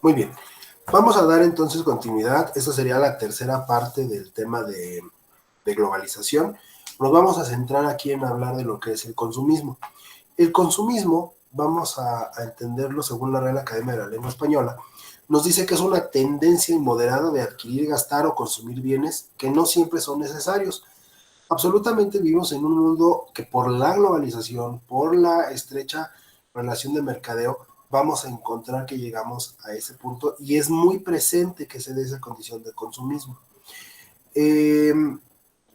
Muy bien. Vamos a dar entonces continuidad. Esta sería la tercera parte del tema de globalización. Nos vamos a centrar aquí en hablar de lo que es el consumismo. El consumismo, vamos a entenderlo según la Real Academia de la Lengua Española, nos dice que es una tendencia inmoderada de adquirir, gastar o consumir bienes que no siempre son necesarios. Absolutamente vivimos en un mundo que por la globalización, por la estrecha relación de mercadeo, vamos a encontrar que llegamos a ese punto y es muy presente que se dé esa condición de consumismo. Eh,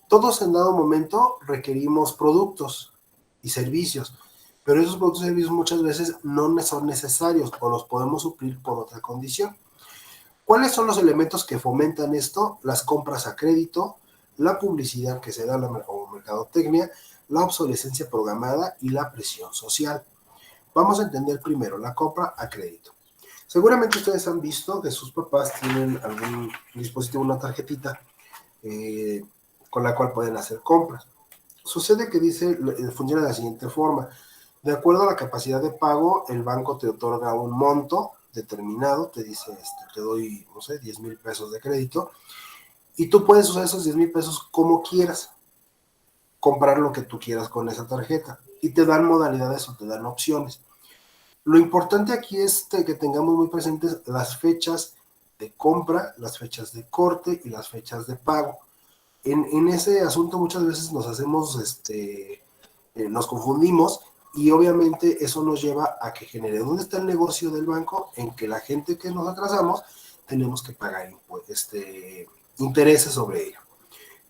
Todos en dado momento requerimos productos y servicios, pero esos productos y servicios muchas veces no son necesarios o los podemos suplir por otra condición. ¿Cuáles son los elementos que fomentan esto? Las compras a crédito, la publicidad que se da como mercadotecnia, la obsolescencia programada y la presión social. Vamos a entender primero la compra a crédito. Seguramente ustedes han visto que sus papás tienen algún dispositivo, una tarjetita eh, con la cual pueden hacer compras. Sucede que funciona de la siguiente forma. De acuerdo a la capacidad de pago, el banco te otorga un monto determinado, te dice, te doy, no sé, 10,000 pesos de crédito, y tú puedes usar esos 10,000 pesos como quieras, comprar lo que tú quieras con esa tarjeta, y te dan modalidades o te dan opciones. Lo importante aquí es que tengamos muy presentes las fechas de compra, las fechas de corte y las fechas de pago. En ese asunto muchas veces nos confundimos y obviamente eso nos lleva a que genere. ¿Dónde está el negocio del banco? En que la gente que nos atrasamos tenemos que pagar intereses sobre ello.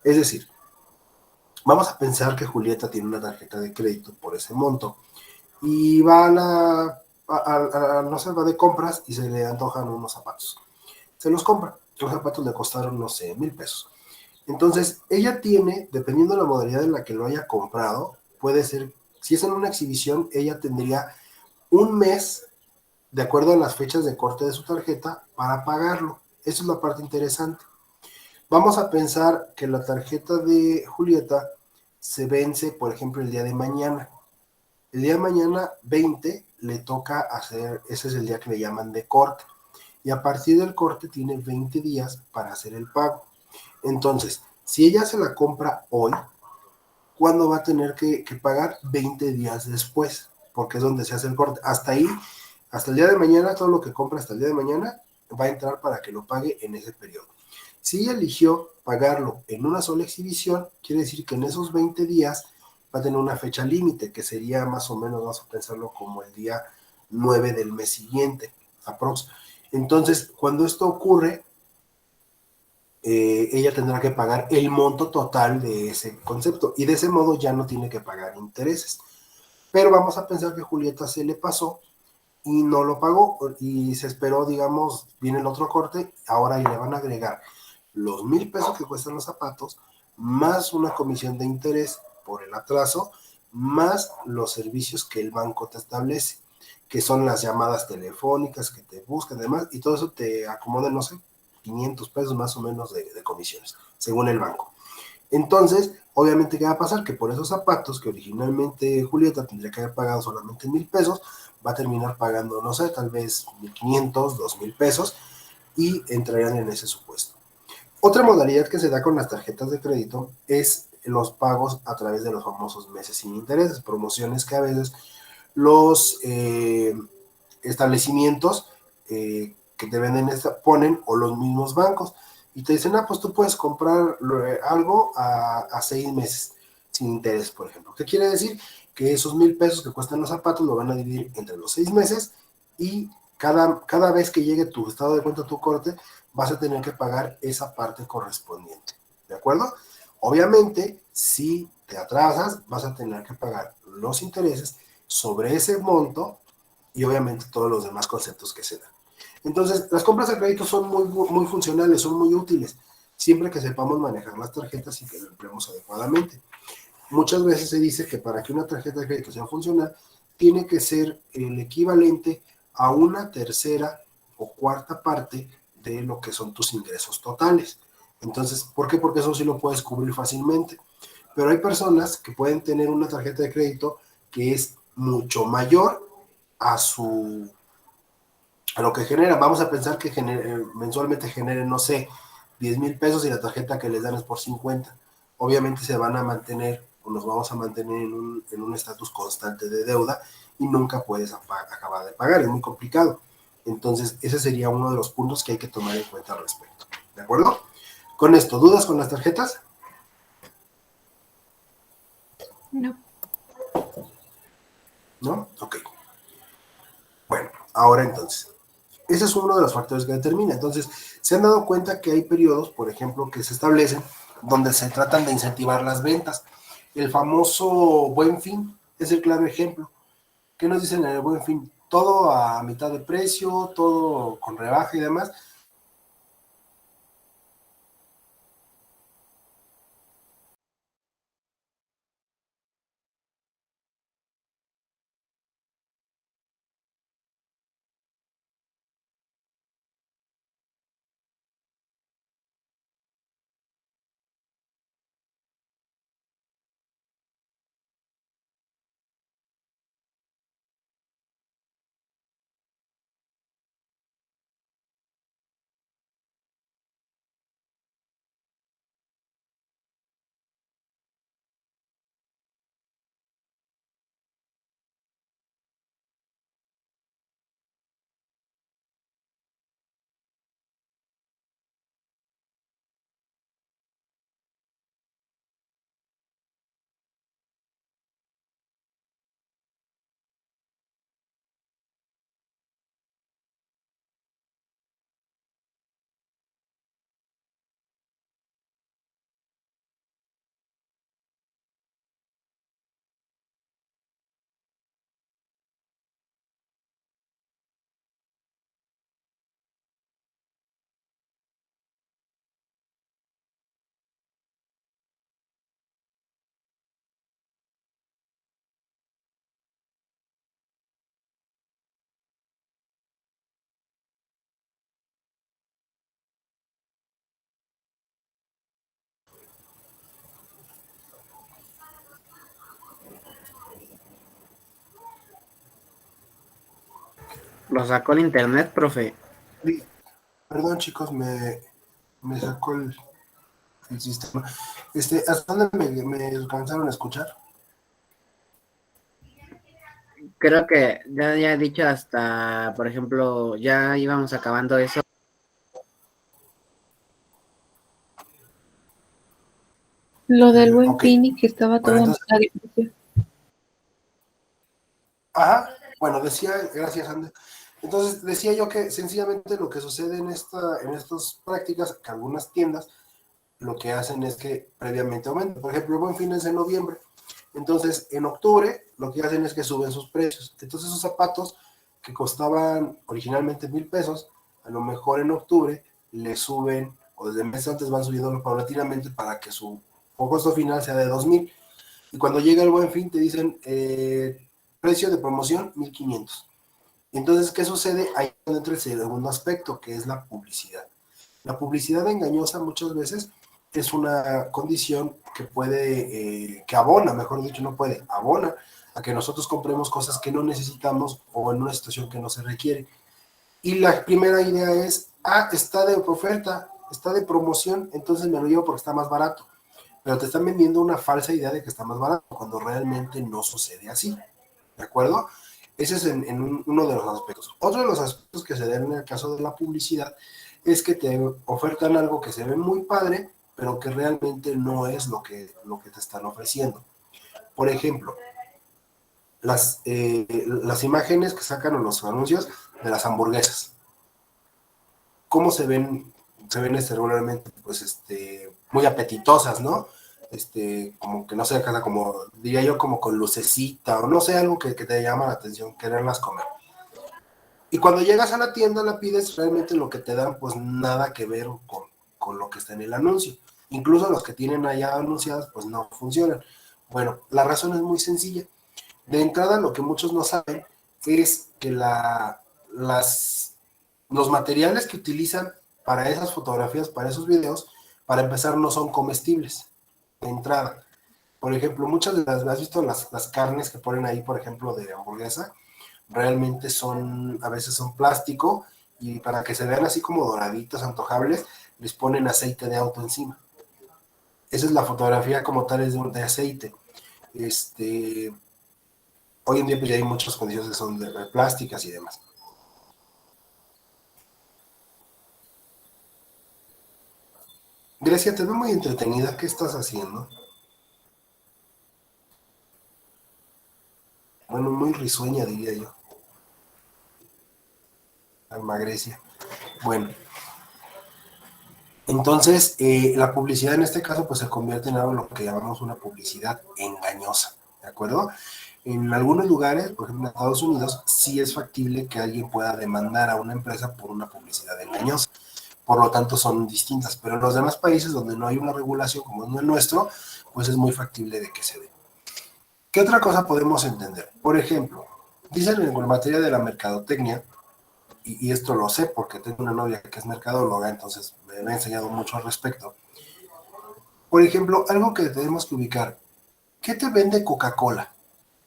Es decir, vamos a pensar que Julieta tiene una tarjeta de crédito por ese monto y va no sé, va de compras y se le antojan unos zapatos. Se los compra. Los zapatos le costaron, no sé, 1,000 pesos. Entonces, ella tiene, dependiendo de la modalidad en la que lo haya comprado, puede ser, si es en una exhibición, ella tendría un mes, de acuerdo a las fechas de corte de su tarjeta, para pagarlo. Esa es la parte interesante. Vamos a pensar que la tarjeta de Julieta se vence, por ejemplo, el día de mañana. El día de mañana 20 le toca hacer, ese es el día que le llaman de corte. Y a partir del corte tiene 20 días para hacer el pago. Entonces, si ella se la compra hoy, ¿cuándo va a tener que pagar? 20 días después, porque es donde se hace el corte. Hasta ahí, hasta el día de mañana, todo lo que compra hasta el día de mañana va a entrar para que lo pague en ese periodo. Si ella eligió pagarlo en una sola exhibición, quiere decir que en esos 20 días va a tener una fecha límite, que sería más o menos, vamos a pensarlo como el día 9 del mes siguiente, aprox. Entonces, cuando esto ocurre, ella tendrá que pagar el monto total de ese concepto y de ese modo ya no tiene que pagar intereses. Pero vamos a pensar que Julieta se le pasó y no lo pagó y se esperó, digamos, viene el otro corte, ahora le van a agregar los 1,000 pesos que cuestan los zapatos, más una comisión de interés por el atraso, más los servicios que el banco te establece, que son las llamadas telefónicas que te buscan, además, y todo eso te acomoda, no sé, 500 pesos más o menos de comisiones, según el banco. Entonces, obviamente, ¿qué va a pasar? Que por esos zapatos que originalmente Julieta tendría que haber pagado solamente 1,000 pesos, va a terminar pagando, no sé, tal vez 1,500, 2,000 pesos y entrarían en ese supuesto. Otra modalidad que se da con las tarjetas de crédito es los pagos a través de los famosos meses sin intereses, promociones que a veces los establecimientos que te venden ponen o los mismos bancos y te dicen, pues tú puedes comprar algo a 6 meses sin interés, por ejemplo. ¿Qué quiere decir? Que esos 1,000 pesos que cuestan los zapatos lo van a dividir entre los 6 meses y cada vez que llegue tu estado de cuenta, tu corte, vas a tener que pagar esa parte correspondiente. ¿De acuerdo? Obviamente, si te atrasas, vas a tener que pagar los intereses sobre ese monto y obviamente todos los demás conceptos que se dan. Entonces, las compras de crédito son muy funcionales, son muy útiles, siempre que sepamos manejar las tarjetas y que lo empleemos adecuadamente. Muchas veces se dice que para que una tarjeta de crédito sea funcional, tiene que ser el equivalente a una tercera o cuarta parte de lo que son tus ingresos totales. Entonces, ¿por qué? Porque eso sí lo puedes cubrir fácilmente. Pero hay personas que pueden tener una tarjeta de crédito que es mucho mayor a su a lo que genera. Vamos a pensar que mensualmente generen, no sé, 10,000 pesos y la tarjeta que les dan es por 50. Obviamente se van a mantener o nos vamos a mantener en un estatus constante de deuda y nunca puedes acabar de pagar, es muy complicado. Entonces, ese sería uno de los puntos que hay que tomar en cuenta al respecto. ¿De acuerdo? Con esto, ¿dudas con las tarjetas? No. ¿No? Ok. Bueno, ahora entonces, ese es uno de los factores que determina. Entonces, se han dado cuenta que hay periodos, por ejemplo, que se establecen donde se tratan de incentivar las ventas. El famoso Buen Fin es el claro ejemplo. ¿Qué nos dicen en el Buen Fin? Todo a mitad de precio, todo con rebaja y demás. Lo sacó el internet, profe. Sí, perdón, chicos, me sacó el sistema. ¿Hasta dónde me alcanzaron a escuchar? Creo que ya he dicho hasta, por ejemplo, ya íbamos acabando eso. Lo del Buen Ok. Fin y que estaba Bueno, todo a entonces, mitad de precio. ajá, bueno, decía, gracias, Ander. Entonces, decía yo que sencillamente lo que sucede en estas prácticas, que algunas tiendas lo que hacen es que previamente aumentan. Por ejemplo, el Buen Fin es en noviembre. Entonces, en octubre, lo que hacen es que suben sus precios. Entonces, esos zapatos que costaban originalmente 1,000 pesos, a lo mejor en octubre le suben, o desde meses antes van subiendo paulatinamente para que su costo final sea de 2,000. Y cuando llega el Buen Fin, te dicen precio de promoción 1,500. Entonces, ¿qué sucede? Ahí entra el segundo aspecto, que es la publicidad. La publicidad engañosa muchas veces es una condición que que abona, mejor dicho, no puede, abona a que nosotros compremos cosas que no necesitamos o en una situación que no se requiere. Y la primera idea es, está de oferta, está de promoción, entonces me lo llevo porque está más barato. Pero te están vendiendo una falsa idea de que está más barato, cuando realmente no sucede así. ¿De acuerdo? Ese es uno de los aspectos. Otro de los aspectos que se dan en el caso de la publicidad es que te ofertan algo que se ve muy padre, pero que realmente no es lo que te están ofreciendo. Por ejemplo, las imágenes que sacan en los anuncios de las hamburguesas. ¿Cómo se ven? Se ven regularmente, pues, muy apetitosas, ¿no? Como que no sé, como diría yo, como con lucecita, o no sé, algo que te llama la atención, quererlas comer. Y cuando llegas a la tienda, la pides, realmente lo que te dan, pues nada que ver con lo que está en el anuncio. Incluso los que tienen allá anunciadas, pues no funcionan. Bueno, la razón es muy sencilla. De entrada, lo que muchos no saben es que los materiales que utilizan para esas fotografías, para esos videos, para empezar, no son comestibles. De entrada. Por ejemplo, muchas de las, ¿has visto las carnes que ponen ahí, por ejemplo, de hamburguesa? realmente a veces son plástico, y para que se vean así como doraditos, antojables, les ponen aceite de auto encima. Esa es la fotografía como tal, es de aceite. Hoy en día pues ya hay muchas condiciones que son de plásticas y demás. Grecia, te veo muy entretenida. ¿Qué estás haciendo? Bueno, muy risueña, diría yo. Alma Grecia. Bueno, entonces la publicidad en este caso pues se convierte en algo lo que llamamos una publicidad engañosa, ¿de acuerdo? En algunos lugares, por ejemplo en Estados Unidos, sí es factible que alguien pueda demandar a una empresa por una publicidad engañosa. Por lo tanto son distintas, pero en los demás países donde no hay una regulación como es el nuestro, pues es muy factible de que se dé. ¿Qué otra cosa podemos entender? Por ejemplo, dicen en materia de la mercadotecnia, y esto lo sé porque tengo una novia que es mercadóloga, entonces me ha enseñado mucho al respecto. Por ejemplo, algo que tenemos que ubicar, ¿qué te vende Coca-Cola?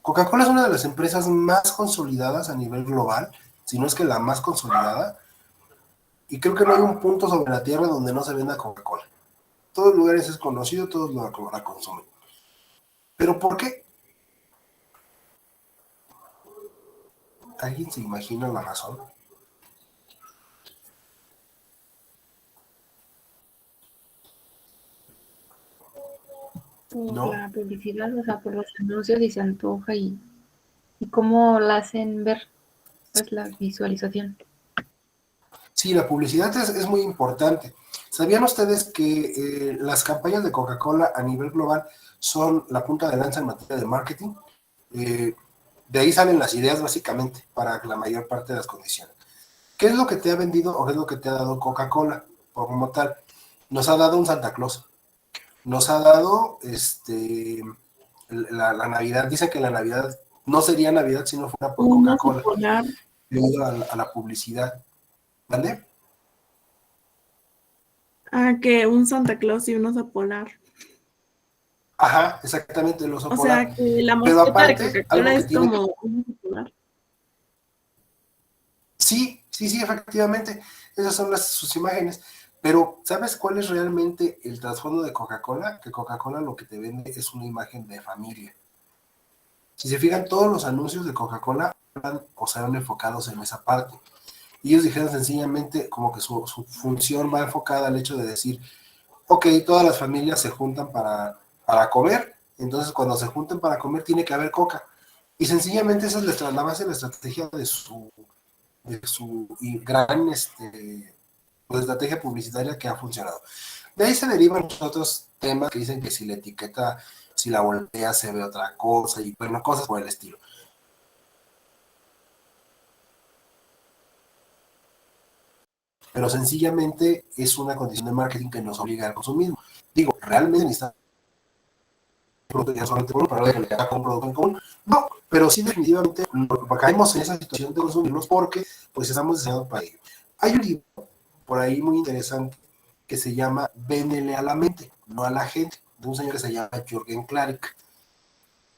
Coca-Cola es una de las empresas más consolidadas a nivel global, si no es que la más consolidada, y creo que no hay un punto sobre la tierra donde no se venda Coca-Cola. Todos los lugares es conocido, todos la consumen. ¿Pero por qué? ¿Alguien se imagina la razón? Por ¿No? la publicidad, o sea, por los anuncios y se antoja y cómo la hacen ver, pues la visualización. Sí, la publicidad es muy importante. ¿Sabían ustedes que las campañas de Coca-Cola a nivel global son la punta de lanza en materia de marketing? De ahí salen las ideas básicamente para la mayor parte de las condiciones. ¿Qué es lo que te ha vendido o qué es lo que te ha dado Coca-Cola como tal? Nos ha dado un Santa Claus. Nos ha dado la Navidad. Dice que la Navidad no sería Navidad si no fuera por Un oso Coca-Cola, polar. debido a la publicidad. ¿Vale? Ah, que un Santa Claus y un oso polar. Ajá, exactamente, el oso O polar. sea, que la Pero mascota de aparte, algo Coca-Cola que es tiene como un oso polar. Sí, efectivamente, esas son sus imágenes. Pero, ¿sabes cuál es realmente el trasfondo de Coca-Cola? Que Coca-Cola lo que te vende es una imagen de familia. Si se fijan, todos los anuncios de Coca-Cola hablan o se van enfocados en esa parte. Y ellos dijeron sencillamente como que su función va enfocada al hecho de decir, ok, todas las familias se juntan para comer, entonces cuando se junten para comer tiene que haber coca. Y sencillamente esa es la base de la estrategia de su gran pues, estrategia publicitaria que ha funcionado. De ahí se derivan otros temas que dicen que si la etiqueta, si la voltea se ve otra cosa, y bueno, cosas por el estilo. Pero sencillamente es una condición de marketing que nos obliga al consumismo. Digo, ¿realmente necesitamos producto solamente uno para que haga un producto en común? No, pero sí definitivamente caemos en esa situación de consumirlos porque pues estamos diseñados para ello. Hay un libro por ahí muy interesante que se llama Véndele a la mente, no a la gente, de un señor que se llama Jürgen Klarik.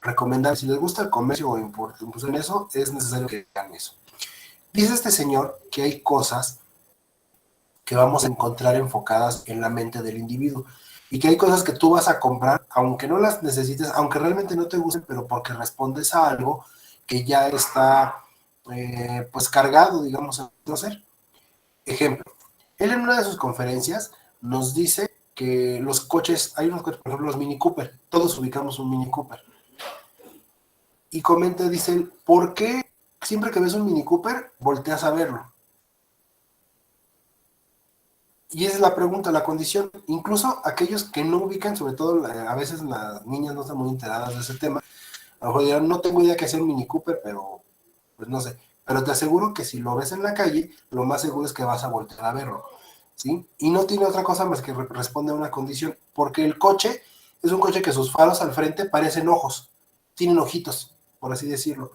Recomendar, si les gusta el comercio o incluso en eso, es necesario que hagan eso. Dice este señor que hay cosas que vamos a encontrar enfocadas en la mente del individuo y que hay cosas que tú vas a comprar, aunque no las necesites, aunque realmente no te gusten, pero porque respondes a algo que ya está pues cargado, digamos, a conocer. Ejemplo, él en una de sus conferencias nos dice que los coches, hay unos coches, por ejemplo, los Mini Cooper, todos ubicamos un Mini Cooper. Y comenta, dice él, ¿por qué siempre que ves un Mini Cooper volteas a verlo? Y esa es la pregunta, la condición. Incluso aquellos que no ubican, sobre todo a veces las niñas no están muy enteradas de ese tema, a lo mejor dirán, no tengo idea qué hacer un Mini Cooper, pero pues no sé. Pero te aseguro que si lo ves en la calle, lo más seguro es que vas a voltear a verlo. ¿Sí? Y no tiene otra cosa más que responde a una condición, porque el coche es un coche que sus faros al frente parecen ojos, tienen ojitos, por así decirlo.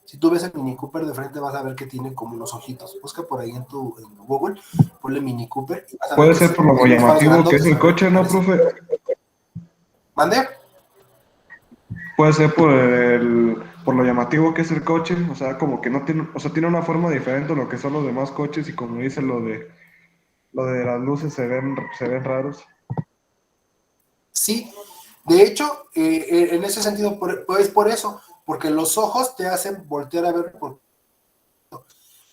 Si tú ves el Mini Cooper de frente vas a ver que tiene como unos ojitos. Busca por ahí en Google, ponle Mini Cooper y vas a ver Puede que ser por lo llamativo que es el coche, ¿no, profe? ¿Mande? Puede ser por lo llamativo que es el coche, o sea, como que no tiene, o sea, tiene una forma diferente a lo que son los demás coches y como dice lo de las luces se ven raros. Sí, de hecho, en ese sentido, pues por eso, porque los ojos te hacen voltear a ver.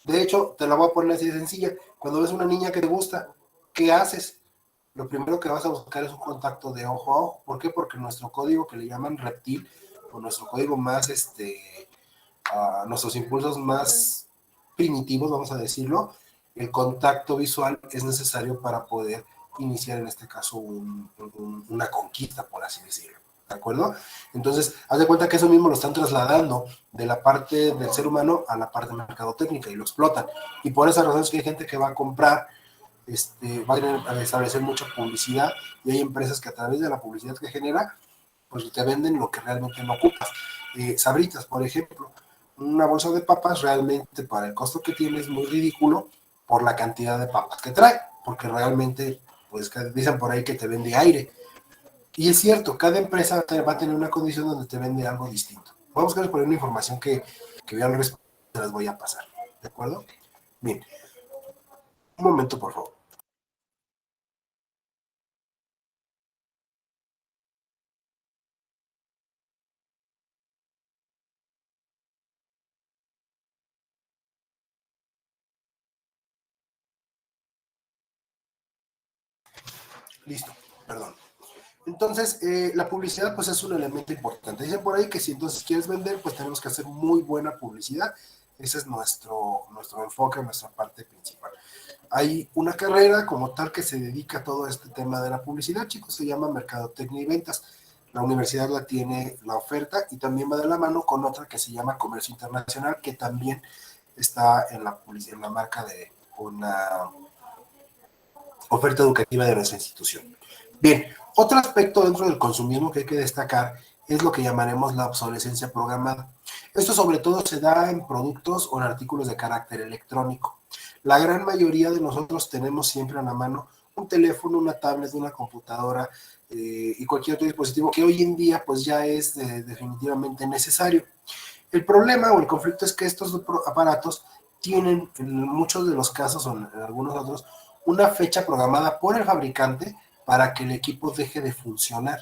De hecho, te la voy a poner así de sencilla. Cuando ves una niña que te gusta, ¿qué haces? Lo primero que vas a buscar es un contacto de ojo a ojo. ¿Por qué? Porque nuestro código que le llaman reptil, o nuestro código más, nuestros impulsos más primitivos, vamos a decirlo, el contacto visual es necesario para poder iniciar en este caso una conquista, por así decirlo. ¿De acuerdo? Entonces, haz de cuenta que eso mismo lo están trasladando de la parte del ser humano a la parte mercadotécnica y lo explotan. Y por esa razón es que hay gente que va a comprar, va a establecer mucha publicidad y hay empresas que a través de la publicidad que genera, pues te venden lo que realmente no ocupas. Sabritas, por ejemplo, una bolsa de papas realmente para el costo que tiene es muy ridículo por la cantidad de papas que trae, porque realmente, pues dicen por ahí que te vende aire. Y es cierto, cada empresa va a tener una condición donde te vende algo distinto. Vamos a poner una información que vean al respecto, se las voy a pasar. ¿De acuerdo? Bien. Un momento, por favor. Listo, perdón. Entonces, la publicidad pues es un elemento importante. Dicen por ahí que si entonces quieres vender, pues tenemos que hacer muy buena publicidad. Ese es nuestro enfoque, nuestra parte principal. Hay una carrera como tal que se dedica a todo este tema de la publicidad, chicos, se llama Mercadotecnia y Ventas. La universidad la tiene la oferta y también va de la mano con otra que se llama Comercio Internacional, que también está en la marca de una oferta educativa de nuestra institución. Bien, otro aspecto dentro del consumismo que hay que destacar es lo que llamaremos la obsolescencia programada. Esto sobre todo se da en productos o en artículos de carácter electrónico. La gran mayoría de nosotros tenemos siempre a la mano un teléfono, una tablet, una computadora y cualquier otro dispositivo que hoy en día pues ya es definitivamente necesario. El problema o el conflicto es que estos aparatos tienen en muchos de los casos o en algunos otros una fecha programada por el fabricante para que el equipo deje de funcionar.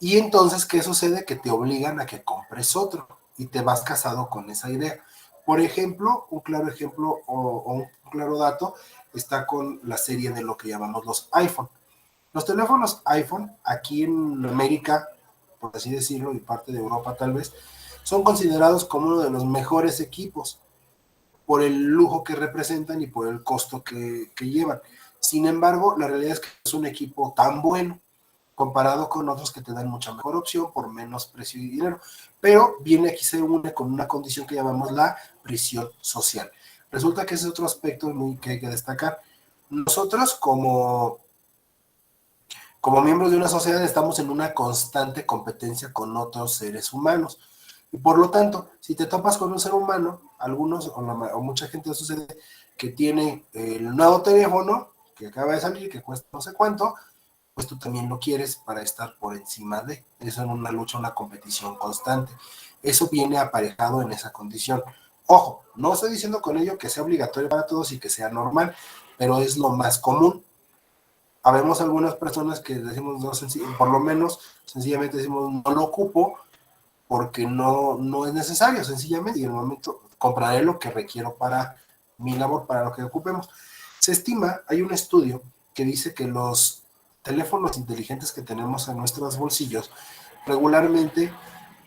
Y entonces, ¿qué sucede? Que te obligan a que compres otro y te vas casado con esa idea. Por ejemplo, un claro ejemplo o un claro dato está con la serie de lo que llamamos los iPhone. Los teléfonos iPhone, aquí en América, por así decirlo, y parte de Europa tal vez, son considerados como uno de los mejores equipos por el lujo que representan y por el costo que llevan. Sin embargo, la realidad es que es un equipo tan bueno comparado con otros que te dan mucha mejor opción por menos precio y dinero. Pero viene aquí se une con una condición que llamamos la prisión social. Resulta que ese es otro aspecto muy que hay que destacar. Nosotros como miembros de una sociedad estamos en una constante competencia con otros seres humanos. Y por lo tanto, si te topas con un ser humano, algunos o mucha gente sucede que tiene el nuevo teléfono que acaba de salir, que cuesta no sé cuánto, pues tú también lo quieres para estar por encima de. Eso en una lucha, una competición constante. Eso viene aparejado en esa condición. Ojo, no estoy diciendo con ello que sea obligatorio para todos y que sea normal, pero es lo más común. Habemos algunas personas que decimos, no, por lo menos, sencillamente decimos, no lo ocupo porque no es necesario, sencillamente, y en el momento compraré lo que requiero para mi labor, para lo que ocupemos. Se estima, hay un estudio que dice que los teléfonos inteligentes que tenemos en nuestros bolsillos regularmente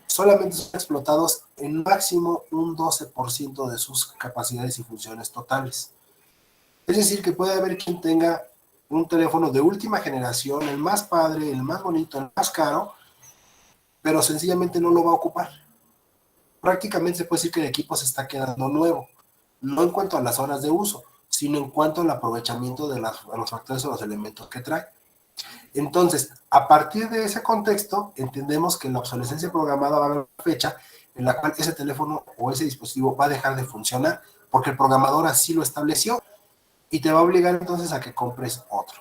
solamente son explotados en máximo un 12% de sus capacidades y funciones totales. Es decir, que puede haber quien tenga un teléfono de última generación, el más padre, el más bonito, el más caro, pero sencillamente no lo va a ocupar. Prácticamente se puede decir que el equipo se está quedando nuevo, no en cuanto a las horas de uso, sino en cuanto al aprovechamiento de los factores o los elementos que trae. Entonces, a partir de ese contexto, entendemos que la obsolescencia programada va a haber una fecha en la cual ese teléfono o ese dispositivo va a dejar de funcionar, porque el programador así lo estableció y te va a obligar entonces a que compres otro.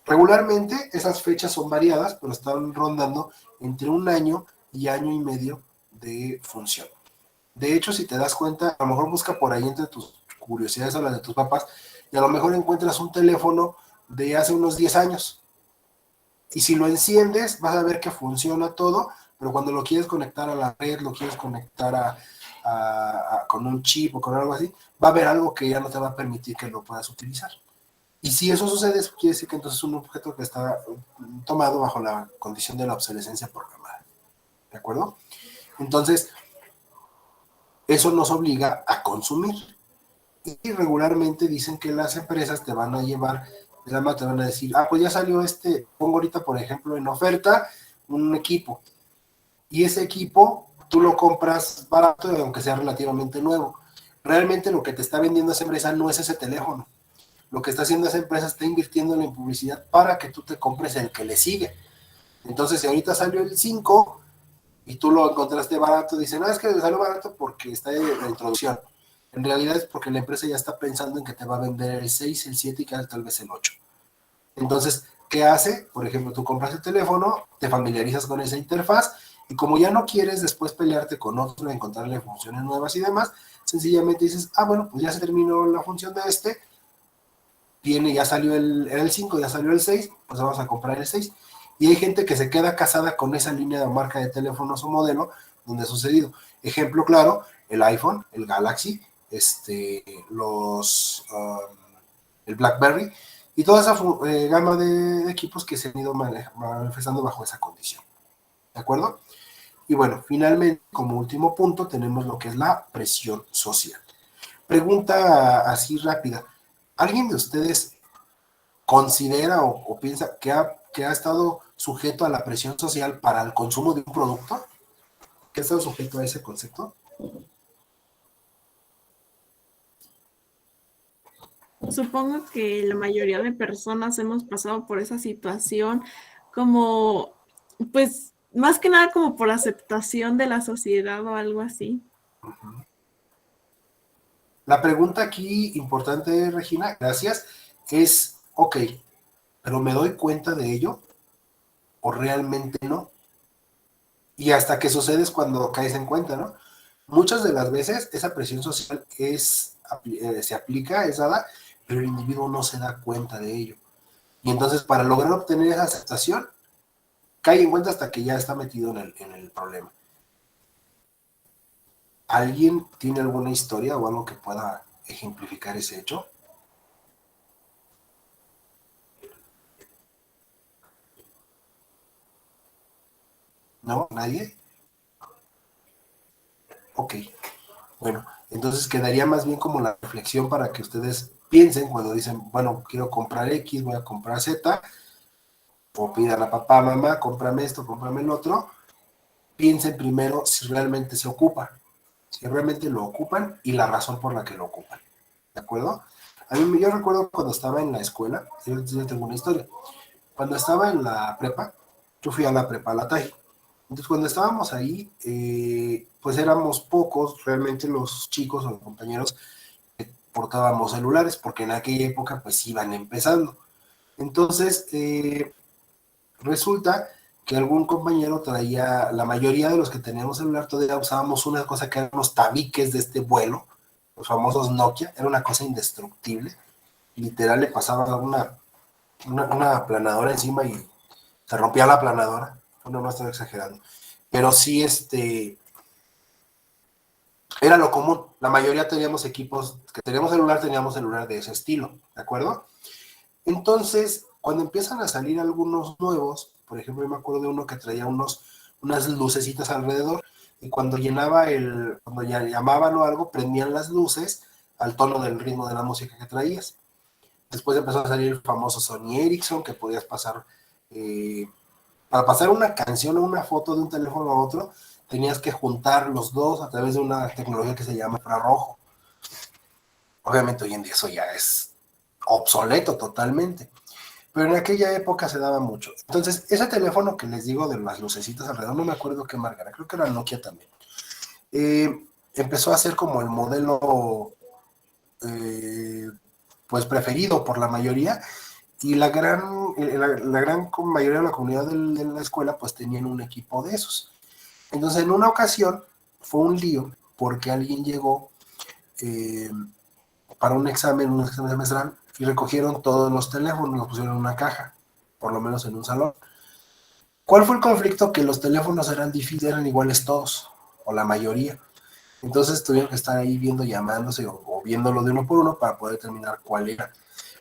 Regularmente esas fechas son variadas, pero están rondando entre 1 año y año y medio de función. De hecho, si te das cuenta, a lo mejor busca por ahí entre tus curiosidades o las de tus papás, y a lo mejor encuentras un teléfono de hace unos 10 años. Y si lo enciendes, vas a ver que funciona todo, pero cuando lo quieres conectar a la red, lo quieres conectar con un chip o con algo así, va a haber algo que ya no te va a permitir que lo puedas utilizar. Y si eso sucede, eso quiere decir que entonces es un objeto que está tomado bajo la condición de la obsolescencia programada. ¿De acuerdo? Entonces, eso nos obliga a consumir. Y regularmente dicen que las empresas te van a llevar de la mano, te van a decir, pues ya salió pongo ahorita, por ejemplo, en oferta, un equipo. Y ese equipo tú lo compras barato, aunque sea relativamente nuevo. Realmente lo que te está vendiendo esa empresa no es ese teléfono. Lo que está haciendo esa empresa está invirtiendo en publicidad para que tú te compres el que le sigue. Entonces, si ahorita salió el 5 y tú lo encontraste barato, dicen, es que salió barato porque está en la introducción. En realidad es porque la empresa ya está pensando en que te va a vender el 6, el 7 y tal vez el 8. Entonces, ¿qué hace? Por ejemplo, tú compras el teléfono, te familiarizas con esa interfaz y como ya no quieres después pelearte con otro, encontrarle funciones nuevas y demás, sencillamente dices, bueno, pues ya se terminó la función de ya salió el 5, ya salió el 6, pues vamos a comprar el 6. Y hay gente que se queda casada con esa línea de marca de teléfonos o modelo donde ha sucedido. Ejemplo claro, el iPhone, el Galaxy, el BlackBerry y toda esa gama de equipos que se han ido manifestando bajo esa condición. ¿De acuerdo? Y bueno, finalmente, como último punto, tenemos lo que es la presión social. Pregunta así rápida. ¿Alguien de ustedes considera o piensa que ha estado sujeto a la presión social para el consumo de un producto? ¿Que ha estado sujeto a ese concepto? Supongo que la mayoría de personas hemos pasado por esa situación como, pues, más que nada como por aceptación de la sociedad o algo así. Uh-huh. La pregunta aquí importante, Regina, gracias, es, ok, ¿pero me doy cuenta de ello o realmente no? Y hasta que sucede es cuando caes en cuenta, ¿no? Muchas de las veces esa presión social se aplica, es dada, pero el individuo no se da cuenta de ello. Y entonces para lograr obtener esa aceptación, cae en cuenta hasta que ya está metido en el problema. ¿Alguien tiene alguna historia o algo que pueda ejemplificar ese hecho? ¿No? ¿Nadie? Ok. Bueno, entonces quedaría más bien como la reflexión para que ustedes piensen cuando dicen, bueno, quiero comprar X, voy a comprar Z, o pidan a papá, mamá, cómprame esto, cómprame el otro. Piensen primero si realmente se ocupa, si realmente lo ocupan y la razón por la que lo ocupan. ¿De acuerdo? Yo recuerdo cuando estaba en la escuela, yo tengo una historia. Cuando estaba en la prepa, yo fui a la prepa, la TAI. Entonces, cuando estábamos ahí, pues éramos pocos realmente los chicos o los compañeros que portábamos celulares, porque en aquella época pues iban empezando. Entonces, resulta que algún compañero traía, la mayoría de los que teníamos celular todavía usábamos una cosa que eran los tabiques de este vuelo, los famosos Nokia, era una cosa indestructible, literal le pasaba una aplanadora encima y se rompía la aplanadora, no estoy exagerando, pero sí era lo común, la mayoría teníamos equipos, que teníamos celular de ese estilo, ¿de acuerdo? Entonces, cuando empiezan a salir algunos nuevos, por ejemplo, yo me acuerdo de uno que traía unas lucecitas alrededor, y cuando llamaban o algo, prendían las luces al tono del ritmo de la música que traías. Después empezó a salir el famoso Sony Ericsson, que podías pasar, para pasar una canción o una foto de un teléfono a otro, tenías que juntar los dos a través de una tecnología que se llama infrarrojo. Obviamente hoy en día eso ya es obsoleto totalmente, pero en aquella época se daba mucho. Entonces, ese teléfono que les digo de las lucecitas alrededor, no me acuerdo qué marca era, creo que era Nokia también, empezó a ser como el modelo pues preferido por la mayoría, Y la gran mayoría de la comunidad de la escuela pues tenían un equipo de esos. Entonces en una ocasión fue un lío porque alguien llegó para un examen semestral y recogieron todos los teléfonos, los pusieron en una caja, por lo menos en un salón. ¿Cuál fue el conflicto? Que los teléfonos eran difíciles, eran iguales todos, o la mayoría. Entonces tuvieron que estar ahí viendo, llamándose o viéndolo de uno por uno para poder determinar cuál era.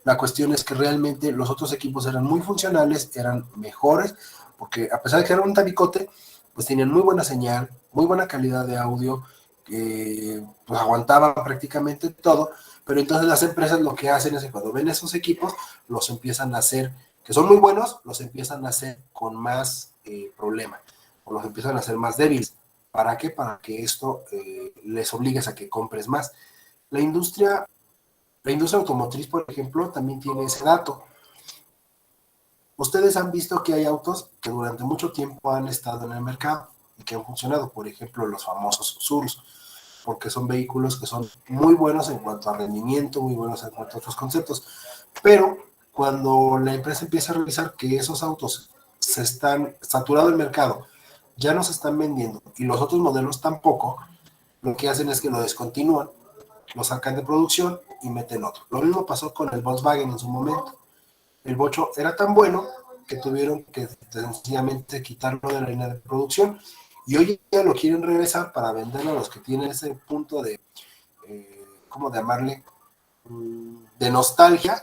La cuestión es que realmente los otros equipos eran muy funcionales, eran mejores, porque a pesar de que era un tabicote, pues tenían muy buena señal, muy buena calidad de audio, pues aguantaban prácticamente todo, pero entonces las empresas lo que hacen es que cuando ven esos equipos, los empiezan a hacer, que son muy buenos, los empiezan a hacer con más problema, o los empiezan a hacer más débiles. ¿Para qué? Para que esto les obligues a que compres más. La industria automotriz, por ejemplo, también tiene ese dato. Ustedes han visto que hay autos que durante mucho tiempo han estado en el mercado y que han funcionado, por ejemplo, los famosos Surus, porque son vehículos que son muy buenos en cuanto a rendimiento, muy buenos en cuanto a otros conceptos, pero cuando la empresa empieza a realizar que esos autos se están saturado el mercado, ya no se están vendiendo y los otros modelos tampoco, lo que hacen es que lo descontinúan, lo sacan de producción y meten otro. Lo mismo pasó con el Volkswagen en su momento. El Bocho era tan bueno que tuvieron que sencillamente quitarlo de la línea de producción y hoy ya lo quieren regresar para venderlo a los que tienen ese punto de, ¿cómo llamarle? De nostalgia,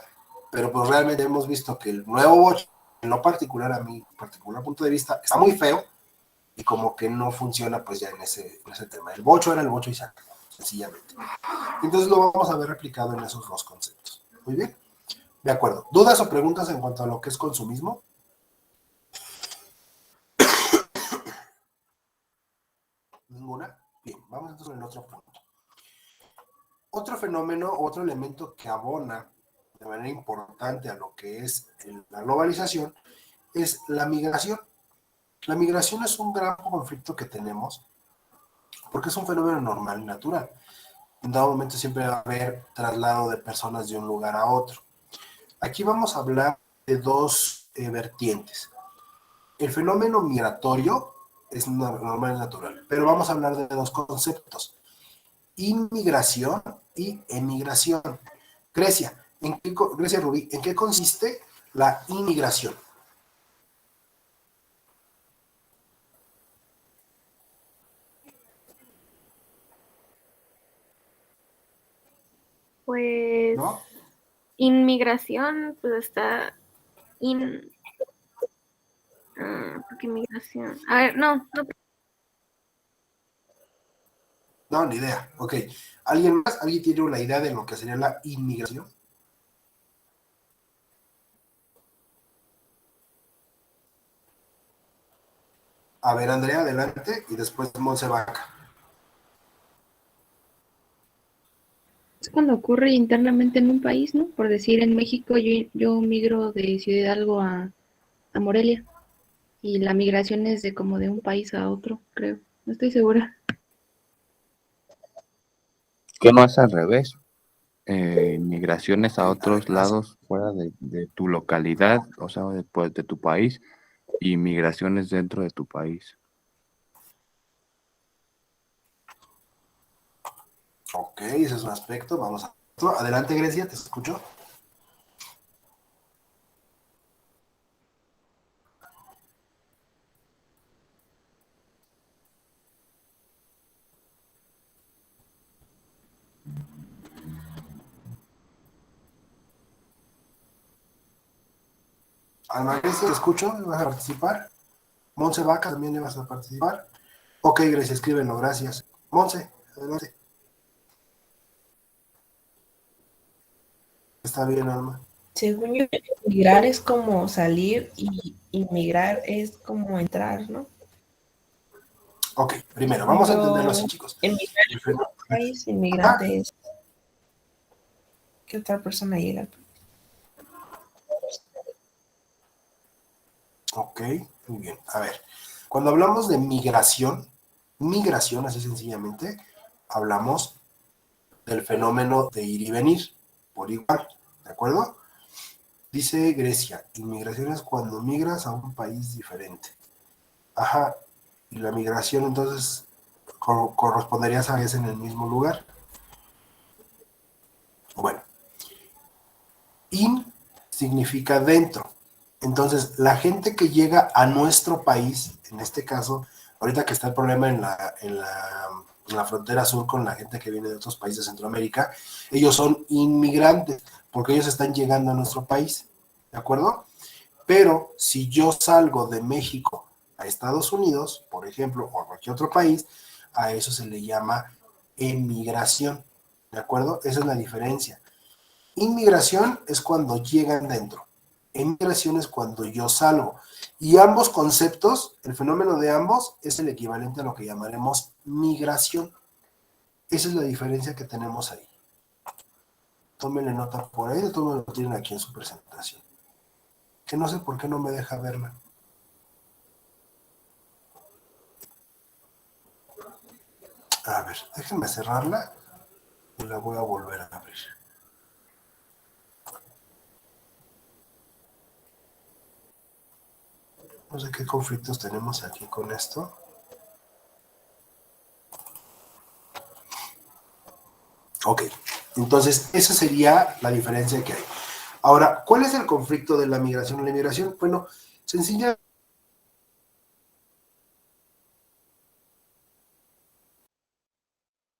pero pues realmente hemos visto que el nuevo Bocho, en lo particular, a mi particular punto de vista, está muy feo y como que no funciona pues ya en ese tema. El Bocho era el Bocho y ya, sencillamente. Entonces lo vamos a ver replicado en esos dos conceptos. Muy bien. De acuerdo. ¿Dudas o preguntas en cuanto a lo que es consumismo? ¿Ninguna? Bien, vamos entonces con el otro punto. Otro fenómeno, otro elemento que abona de manera importante a lo que es la globalización es la migración. La migración es un gran conflicto que tenemos porque es un fenómeno normal y natural. En dado momento siempre va a haber traslado de personas de un lugar a otro. Aquí vamos a hablar de dos vertientes. El fenómeno migratorio es normal y natural, pero vamos a hablar de dos conceptos: inmigración y emigración. Grecia, Grecia Rubí, ¿en qué consiste la inmigración? Pues ¿No? inmigración, pues está porque inmigración. A ver, no. No, ni idea. Ok. ¿Alguien más? ¿Alguien tiene una idea de lo que sería la inmigración? A ver, Andrea, adelante, y después Monse Vaca. Es cuando ocurre internamente en un país, ¿no? Por decir, en México yo migro de Ciudad Hidalgo a Morelia y la migración es de como de un país a otro, creo. No estoy segura. ¿Qué no es al revés? Migraciones a otros lados fuera de tu localidad, o sea, después de tu país, y migraciones dentro de tu país. Ok, ese es un aspecto. Vamos a otro. Adelante, Grecia, te escucho. Alma Grecia, te escucho. ¿Vas a participar? Monse Vaca, también le vas a participar. Ok, Grecia, escríbelo, gracias. Monse, adelante. Está bien, Alma. Según yo, migrar es como salir y inmigrar es como entrar, ¿no? Ok, primero, vamos a entenderlo así, chicos. Emigrar en un país, inmigrante es que otra persona llega. Ok, muy bien. A ver, cuando hablamos de migración, así sencillamente, hablamos del fenómeno de ir y venir, por igual, ¿de acuerdo? Dice Grecia, inmigración es cuando migras a un país diferente. Ajá, y la migración entonces correspondería a veces en el mismo lugar. Bueno, in significa dentro. Entonces, la gente que llega a nuestro país, en este caso, ahorita que está el problema en la frontera sur con la gente que viene de otros países de Centroamérica, ellos son inmigrantes, porque ellos están llegando a nuestro país, ¿de acuerdo? Pero si yo salgo de México a Estados Unidos, por ejemplo, o a cualquier otro país, a eso se le llama emigración, ¿de acuerdo? Esa es la diferencia. Inmigración es cuando llegan dentro. Emigración es cuando yo salgo. Y ambos conceptos, el fenómeno de ambos, es el equivalente a lo que llamaremos migración. Esa es la diferencia que tenemos ahí. Tómenle nota por ahí, todos lo tienen aquí en su presentación. Que no sé por qué no me deja verla. A ver, déjenme cerrarla y la voy a volver a abrir. No sé qué conflictos tenemos aquí con esto. Ok, entonces esa sería la diferencia que hay. Ahora, ¿cuál es el conflicto de la migración? La migración, bueno, sencillamente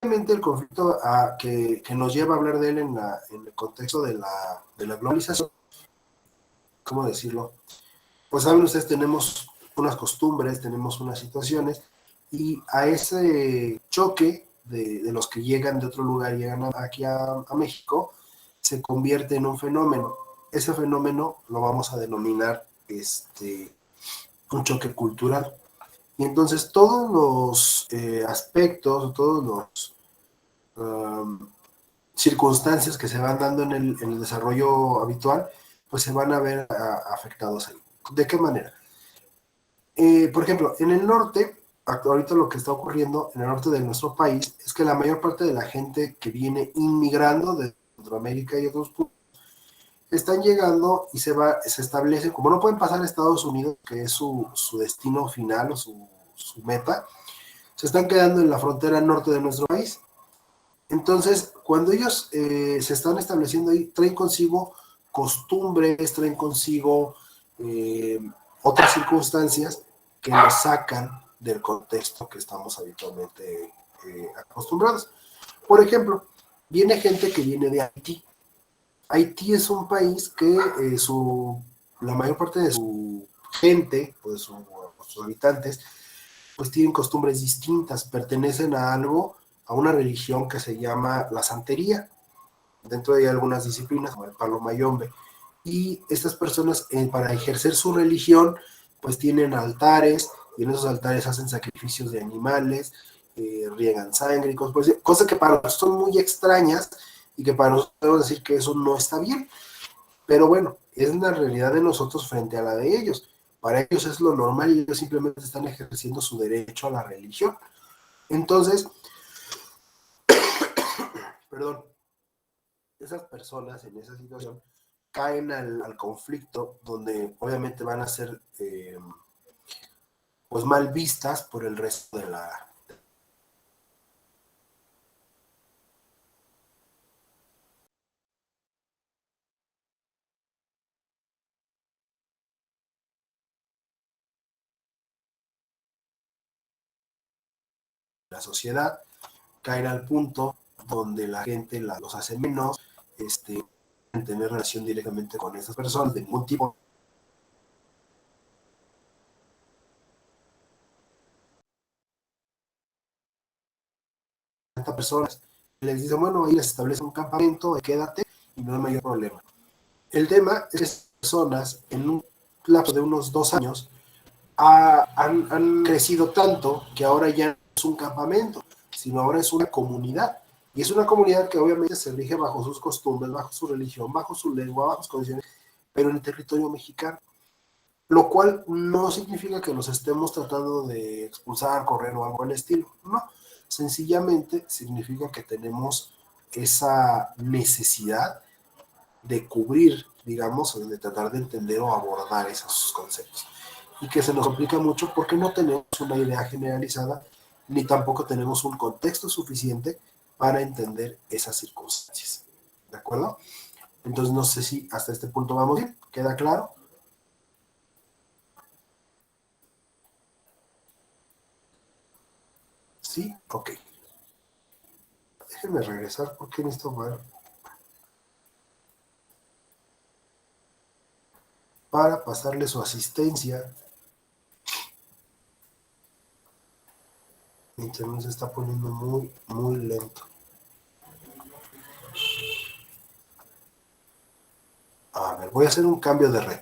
el conflicto que nos lleva a hablar de él en el contexto de la globalización, ¿cómo decirlo? Pues saben ustedes, tenemos unas costumbres, tenemos unas situaciones, y a ese choque de los que llegan de otro lugar, llegan aquí a México, se convierte en un fenómeno. Ese fenómeno lo vamos a denominar un choque cultural. Y entonces todos los aspectos, todos los circunstancias que se van dando en el desarrollo habitual, pues se van a ver afectados ahí. ¿De qué manera? Por ejemplo, en el norte, ahorita lo que está ocurriendo en el norte de nuestro país es que la mayor parte de la gente que viene inmigrando de Centroamérica y otros puntos están llegando y se establece, como no pueden pasar a Estados Unidos, que es su destino final o su meta, se están quedando en la frontera norte de nuestro país. Entonces, cuando ellos se están estableciendo ahí, traen consigo costumbres, traen consigo otras circunstancias que nos sacan del contexto que estamos habitualmente acostumbrados. Por ejemplo, viene gente que viene de Haití. Haití es un país que la mayor parte de su gente, o de sus habitantes, pues tienen costumbres distintas, pertenecen a una religión que se llama la santería. Dentro de algunas disciplinas, como el palo mayombe. Y estas personas, para ejercer su religión, pues tienen altares, y en esos altares hacen sacrificios de animales, riegan sangre, cosas que para nosotros son muy extrañas, y que para nosotros podemos decir que eso no está bien. Pero bueno, es la realidad de nosotros frente a la de ellos. Para ellos es lo normal y ellos simplemente están ejerciendo su derecho a la religión. Entonces, perdón, esas personas en esa situación caen al conflicto donde obviamente van a ser pues mal vistas por el resto de la sociedad, caen al punto donde la gente los hace menos, tener relación directamente con esas personas de ningún tipo. Personas les dicen, bueno, ahí les establece un campamento, quédate y no hay mayor problema. El tema es que esas personas en un lapso de unos 2 años han crecido tanto que ahora ya no es un campamento, sino ahora es una comunidad. Y es una comunidad que obviamente se rige bajo sus costumbres, bajo su religión, bajo su lengua, bajo sus condiciones, pero en el territorio mexicano. Lo cual no significa que los estemos tratando de expulsar, correr o algo del estilo. No, sencillamente significa que tenemos esa necesidad de cubrir, digamos, o de tratar de entender o abordar esos conceptos. Y que se nos complica mucho porque no tenemos una idea generalizada, ni tampoco tenemos un contexto suficiente para entender esas circunstancias. ¿De acuerdo? Entonces no sé si hasta este punto vamos bien. ¿Queda claro? ¿Sí? Ok. Déjenme regresar porque necesito ver para pasarle su asistencia. Mi internet se está poniendo muy, muy lento. A ver, voy a hacer un cambio de red.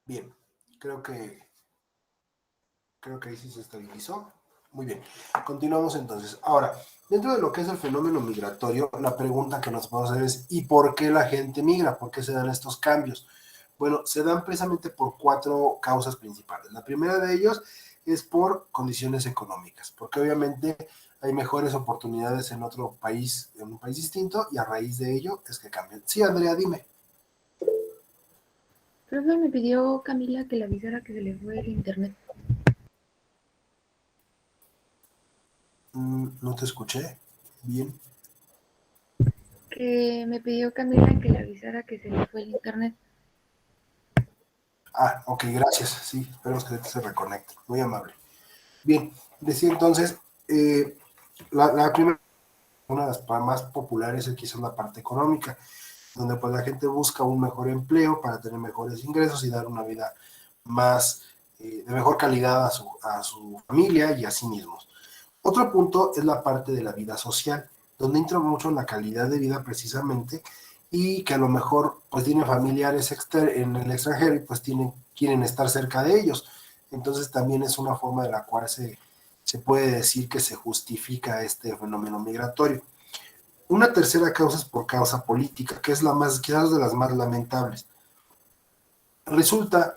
Bien, creo que ahí sí se estabilizó. Muy bien, continuamos entonces. Ahora, dentro de lo que es el fenómeno migratorio, la pregunta que nos podemos hacer es, ¿y por qué la gente migra? ¿Por qué se dan estos cambios? Bueno, se dan precisamente por 4 causas principales. La primera de ellos es por condiciones económicas, porque obviamente hay mejores oportunidades en otro país, en un país distinto, y a raíz de ello es que cambian. Sí, Andrea, dime. Profe, me pidió Camila que le avisara que se le fue el internet. No te escuché bien. Que me pidió Camila que le avisara que se le fue el internet. Ah, ok, gracias. Sí, esperemos que se reconecte. Muy amable. Bien, decía entonces, la primera, una de las más populares aquí es la parte económica, donde pues la gente busca un mejor empleo para tener mejores ingresos y dar una vida más de mejor calidad a su familia y a sí mismos. Otro punto es la parte de la vida social, donde entra mucho la calidad de vida precisamente y que a lo mejor pues tiene familiares en el extranjero y pues quieren estar cerca de ellos. Entonces también es una forma de la cual se puede decir que se justifica este fenómeno migratorio. Una tercera causa es por causa política, que es quizás de las más lamentables. Resulta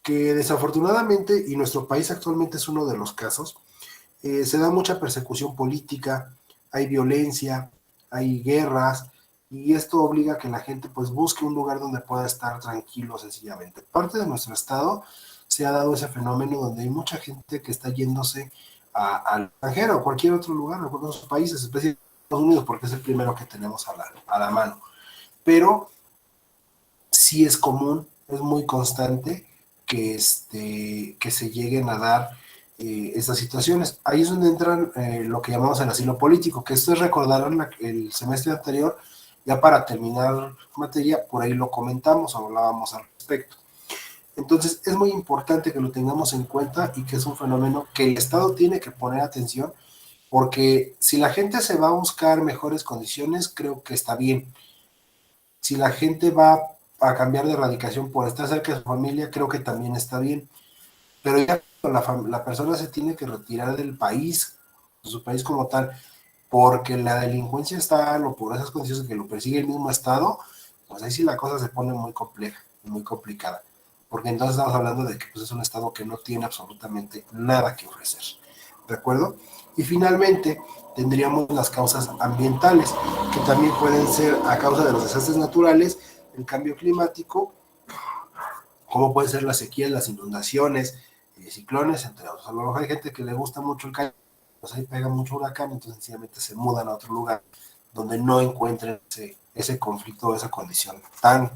que desafortunadamente, y nuestro país actualmente es uno de los casos, se da mucha persecución política, hay violencia, hay guerras, y esto obliga a que la gente pues busque un lugar donde pueda estar tranquilo sencillamente. Parte de nuestro estado se ha dado ese fenómeno donde hay mucha gente que está yéndose al extranjero o cualquier otro lugar, en algunos países, especialmente Estados Unidos, porque es el primero que tenemos a la mano. Pero sí es común, es muy constante que se lleguen a dar estas situaciones. Ahí es donde entran lo que llamamos el asilo político, que esto es recordar el semestre anterior, ya para terminar materia, por ahí lo comentamos, hablábamos al respecto. Entonces es muy importante que lo tengamos en cuenta y que es un fenómeno que el Estado tiene que poner atención, porque si la gente se va a buscar mejores condiciones, creo que está bien. Si la gente va a cambiar de radicación por estar cerca de su familia, creo que también está bien. Pero ya la persona se tiene que retirar del país, de su país como tal, porque la delincuencia está o por esas condiciones que lo persigue el mismo Estado, pues ahí sí la cosa se pone muy compleja, muy complicada. Porque entonces estamos hablando de que pues, es un Estado que no tiene absolutamente nada que ofrecer. ¿De acuerdo? Y finalmente tendríamos las causas ambientales, que también pueden ser a causa de los desastres naturales, el cambio climático, como pueden ser las sequías, las inundaciones, ciclones, entre otros. A lo mejor hay gente que le gusta mucho el calor, pues ahí pega mucho huracán, entonces sencillamente se mudan a otro lugar donde no encuentren ese conflicto o esa condición tan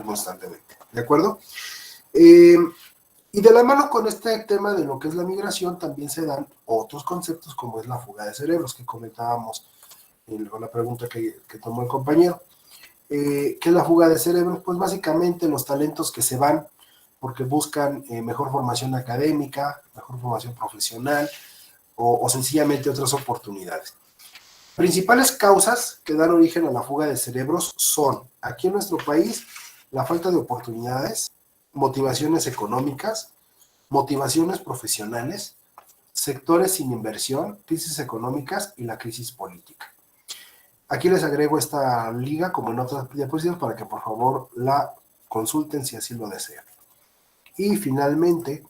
constantemente. ¿De acuerdo? Y de la mano con este tema de lo que es la migración, también se dan otros conceptos como es la fuga de cerebros, que comentábamos con la pregunta que tomó el compañero. ¿Qué es la fuga de cerebros? Pues básicamente los talentos que se van porque buscan mejor formación académica, mejor formación profesional o sencillamente otras oportunidades. Principales causas que dan origen a la fuga de cerebros son, aquí en nuestro país, la falta de oportunidades, motivaciones económicas, motivaciones profesionales, sectores sin inversión, crisis económicas y la crisis política. Aquí les agrego esta liga como en otras diapositivas para que por favor la consulten si así lo desean. Y finalmente,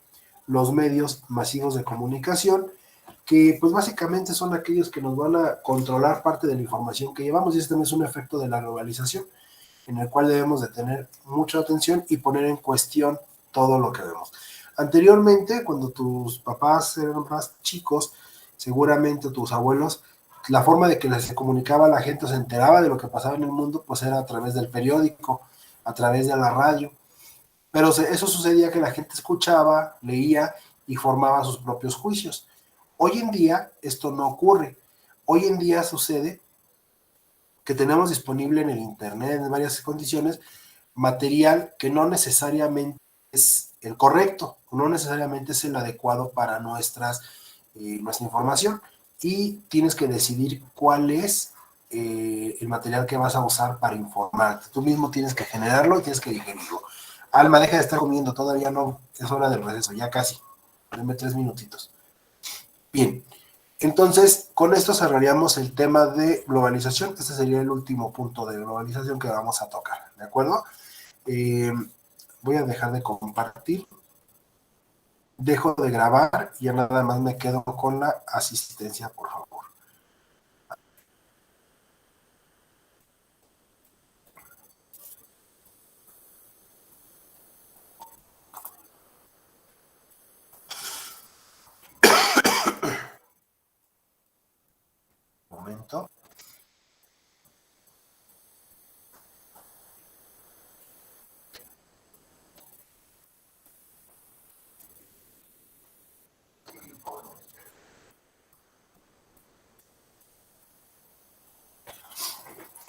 los medios masivos de comunicación, que pues básicamente son aquellos que nos van a controlar parte de la información que llevamos, y este también es un efecto de la globalización, en el cual debemos de tener mucha atención y poner en cuestión todo lo que vemos. Anteriormente, cuando tus papás eran más chicos, seguramente tus abuelos, la forma de que se comunicaba a la gente, se enteraba de lo que pasaba en el mundo, pues era a través del periódico, a través de la radio. Pero eso sucedía que la gente escuchaba, leía y formaba sus propios juicios. Hoy en día esto no ocurre. Hoy en día sucede que tenemos disponible en el Internet, en varias condiciones, material que no necesariamente es el correcto, no necesariamente es el adecuado para nuestra información, y tienes que decidir cuál es el material que vas a usar para informarte. Tú mismo tienes que generarlo y tienes que digerirlo. Alma, deja de estar comiendo, todavía no, es hora del receso, ya casi. Denme 3 minutitos. Bien, entonces con esto cerraríamos el tema de globalización. Este sería el último punto de globalización que vamos a tocar, ¿de acuerdo? Voy a dejar de compartir, dejo de grabar y ya nada más me quedo con la asistencia, por favor. Un momento.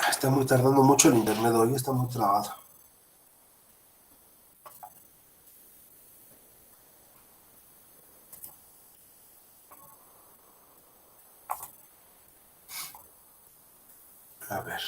Está muy tardando mucho el internet hoy, está muy trabado. A ver.